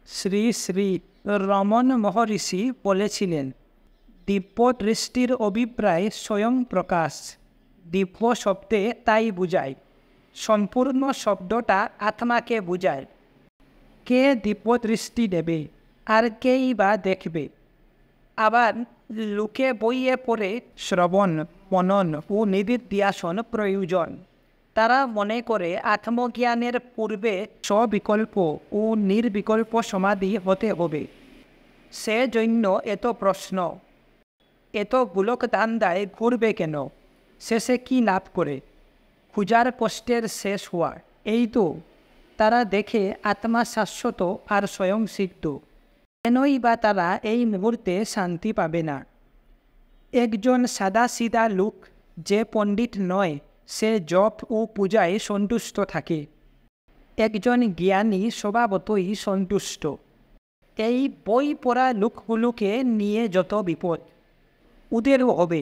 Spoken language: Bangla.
শ্রী শ্রী রমণ মহর্ষি বলেছিলেন, দিব্য দৃষ্টির অভিপ্রায় স্বয়ং প্রকাশ। দিব্য শব্দে তাই বুঝায়, সম্পূর্ণ শব্দটা আত্মাকে বুঝায়। কে দিব্য দৃষ্টি দেবে, আর কেই বা দেখবে? আবার লোকে বইয়ে পড়ে শ্রবণ, মনন ও নিদিধ্যাসন প্রয়োজন। তারা মনে করে আত্মজ্ঞানের পূর্বে স্ববিকল্প ও নির্বিকল্প সমাধি হতে হবে। সেজন্য এত প্রশ্ন, এত গোলক ধান্দায় ঘুরবে কেন? শেষে কি লাভ করে? খোঁজার কষ্টের শেষ হওয়া, এই তো। তারা দেখে আত্মা শাশ্বত আর স্বয়ংসিদ্ধ। কেনই বা তারা এই মুহূর্তে শান্তি পাবে না? একজন সাদাসিধা লোক, যে পণ্ডিত নয়, সে জপ ও পূজায় সন্তুষ্ট থাকে। একজন জ্ঞানী স্বভাবতই সন্তুষ্ট। এই বই পড়া লোকগুলোকে নিয়ে যত বিপদ, ওদেরও হবে।